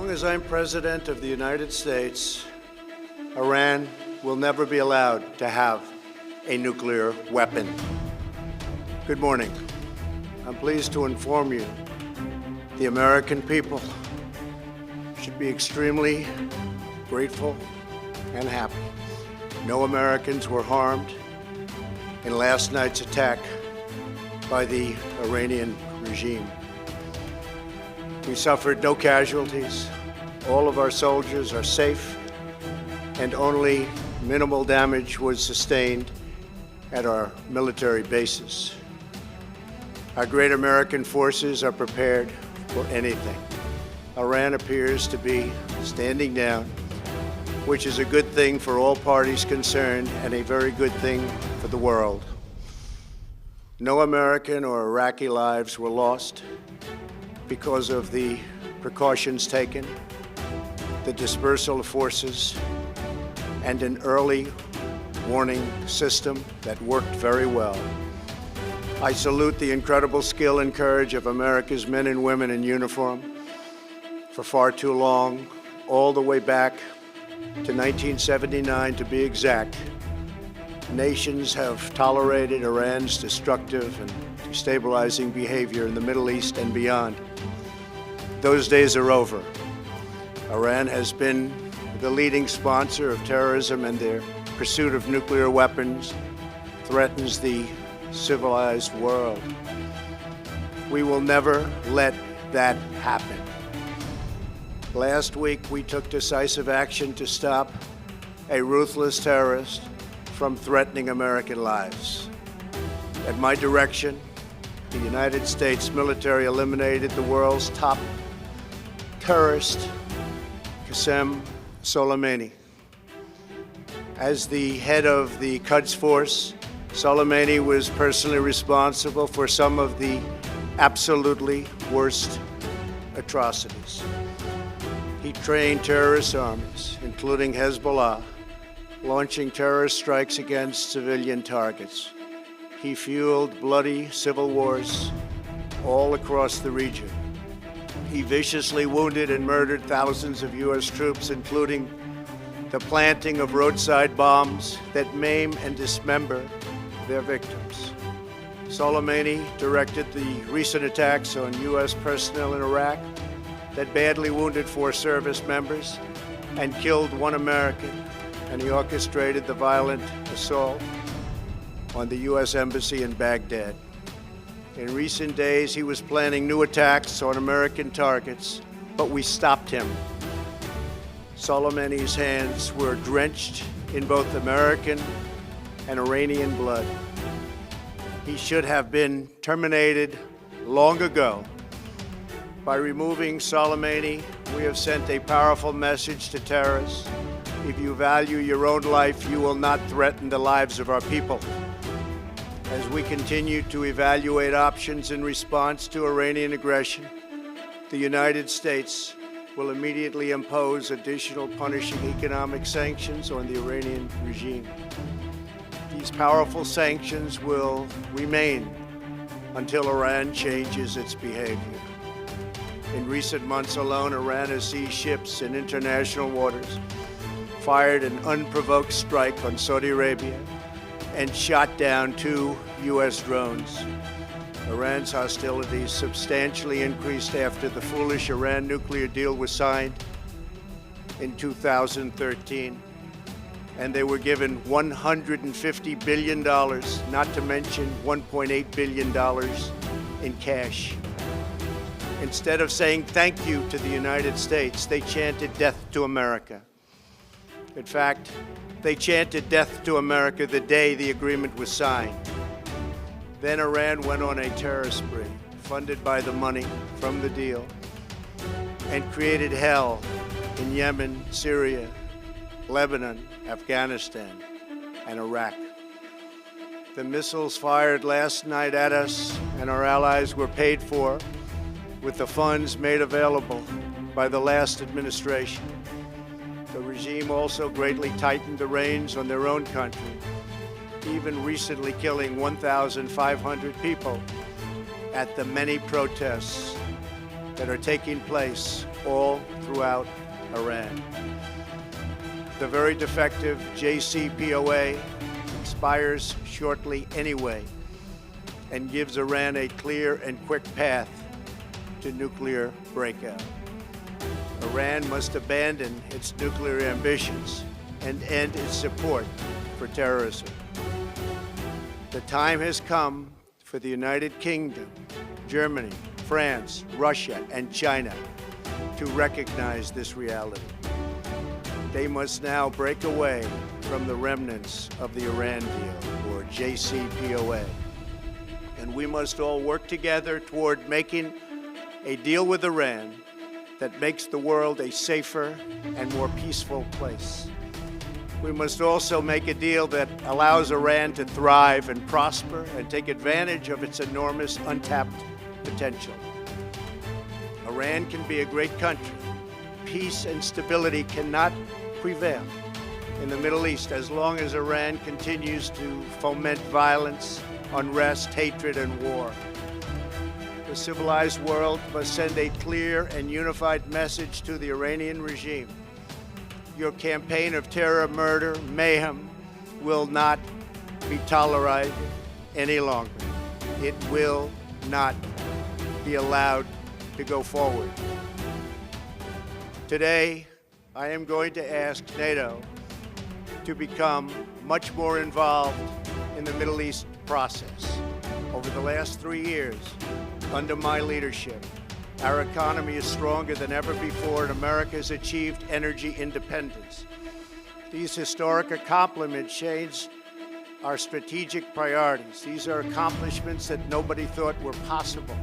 long as I'm President of the United States, Iran will never be allowed to have a nuclear weapon. Good morning. I'm pleased to inform you the American people should be extremely grateful and happy. No Americans were harmed in last night's attack by the Iranian regime. We suffered no casualties. All of our soldiers are safe, and only minimal damage was sustained at our military bases. Our great American forces are prepared for anything. Iran appears to be standing down, which is a good thing for all parties concerned and a very good thing for the world. No American or Iraqi lives were lost because of the precautions taken, the dispersal of forces, and an early warning system that worked very well. I salute the incredible skill and courage of America's men and women in uniform. For far too long, all the way back to 1979 to be exact, nations have tolerated Iran's destructive and destabilizing behavior in the Middle East and beyond. Those days are over. Iran has been the leading sponsor of terrorism, and their pursuit of nuclear weapons threatens the civilized world. We will never let that happen. Last week, we took decisive action to stop a ruthless terrorist from threatening American lives. At my direction, the United States military eliminated the world's top terrorist, Qasem Soleimani. As the head of the Quds Force, Soleimani was personally responsible for some of the absolutely worst atrocities. He trained terrorist armies, including Hezbollah, launching terrorist strikes against civilian targets. He fueled bloody civil wars all across the region. He viciously wounded and murdered thousands of U.S. troops, including the planting of roadside bombs that maim and dismember their victims. Soleimani directed the recent attacks on U.S. personnel in Iraq that badly wounded 4 service members and killed 1 American, and he orchestrated the violent assault on the U.S. Embassy in Baghdad. In recent days, he was planning new attacks on American targets, but we stopped him. Soleimani's hands were drenched in both American and Iranian blood. He should have been terminated long ago. By removing Soleimani, we have sent a powerful message to terrorists. If you value your own life, you will not threaten the lives of our people. As we continue to evaluate options in response to Iranian aggression, the United States will immediately impose additional punishing economic sanctions on the Iranian regime. These powerful sanctions will remain until Iran changes its behavior. In recent months alone, Iran has seized ships in international waters, fired an unprovoked strike on Saudi Arabia, and shot down 2 U.S. drones. Iran's hostilities substantially increased after the foolish Iran nuclear deal was signed in 2013, and they were given $150 billion, not to mention $1.8 billion in cash. Instead of saying thank you to the United States, they chanted death to America. In fact, they chanted death to America the day the agreement was signed. Then Iran went on a terror spree, funded by the money from the deal, and created hell in Yemen, Syria, Lebanon, Afghanistan, and Iraq. The missiles fired last night at us and our allies were paid for with the funds made available by the last administration. The regime also greatly tightened the reins on their own country, even recently killing 1,500 people at the many protests that are taking place all throughout Iran. The very defective JCPOA expires shortly anyway and gives Iran a clear and quick path to nuclear breakout. Iran must abandon its nuclear ambitions and end its support for terrorism. The time has come for the United Kingdom, Germany, France, Russia, and China to recognize this reality. They must now break away from the remnants of the Iran deal, or JCPOA. And we must all work together toward making a deal with Iran that makes the world a safer and more peaceful place. We must also make a deal that allows Iran to thrive and prosper and take advantage of its enormous untapped potential. Iran can be a great country. Peace and stability cannot prevail in the Middle East as long as Iran continues to foment violence, unrest, hatred, and war. The civilized world must send a clear and unified message to the Iranian regime. Your campaign of terror, murder, mayhem will not be tolerated any longer. It will not be allowed to go forward. Today, I am going to ask NATO to become much more involved in the Middle East process. Over the last 3 years, under my leadership, our economy is stronger than ever before, and America has achieved energy independence. These historic accomplishments changed our strategic priorities. These are accomplishments that nobody thought were possible,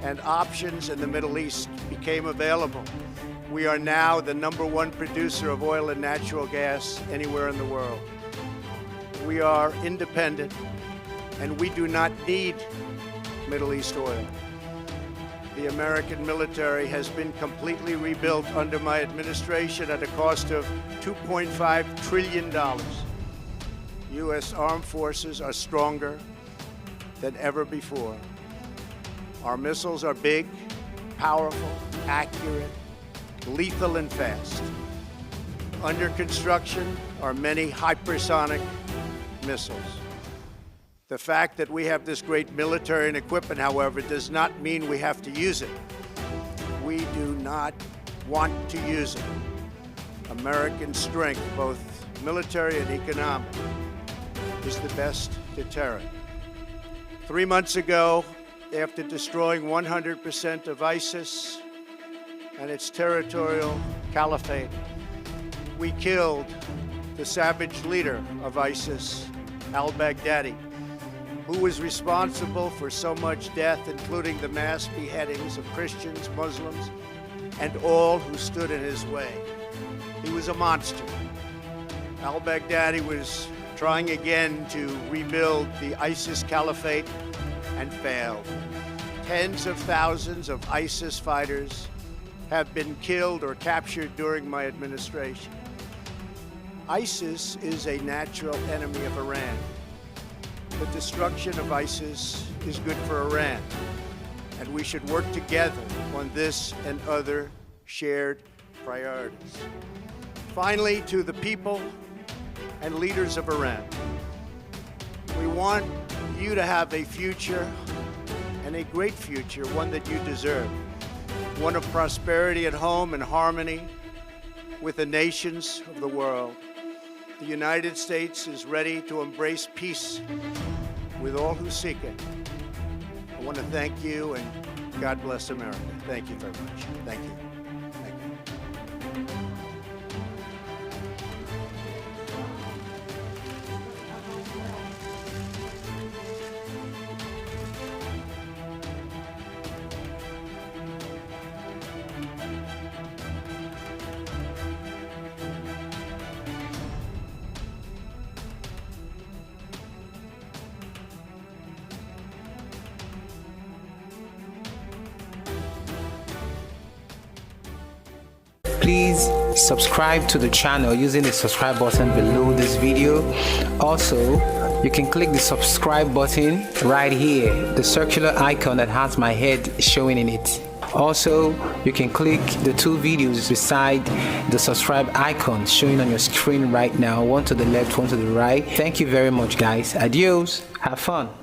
and options in the Middle East became available. We are now the #1 producer of oil and natural gas anywhere in the world. We are independent, and we do not need Middle East oil. The American military has been completely rebuilt under my administration at a cost of $2.5 trillion. U.S. armed forces are stronger than ever before. Our missiles are big, powerful, accurate, lethal, and fast. Under construction are many hypersonic missiles. The fact that we have this great military and equipment, however, does not mean we have to use it. We do not want to use it. American strength, both military and economic, is the best deterrent. 3 months ago, after destroying 100% of ISIS and its territorial caliphate, we killed the savage leader of ISIS, al-Baghdadi, who was responsible for so much death, including the mass beheadings of Christians, Muslims, and all who stood in his way. He was a monster. Al-Baghdadi was trying again to rebuild the ISIS caliphate and failed. Tens of thousands of ISIS fighters have been killed or captured during my administration. ISIS is a natural enemy of Iran. The destruction of ISIS is good for Iran, and we should work together on this and other shared priorities. Finally, to the people and leaders of Iran, we want you to have a future, and a great future, one that you deserve, one of prosperity at home and harmony with the nations of the world. The United States is ready to embrace peace with all who seek it. I want to thank you, and God bless America. Thank you very much. Thank you. Thank you. Please subscribe to the channel using the subscribe button below this video. Also, you can click the subscribe button right here, the circular icon that has my head showing in it. Also, you can click the two videos beside the subscribe icon showing on your screen right now, one to the left, one to the right. Thank you very much, guys. Adios. Have fun.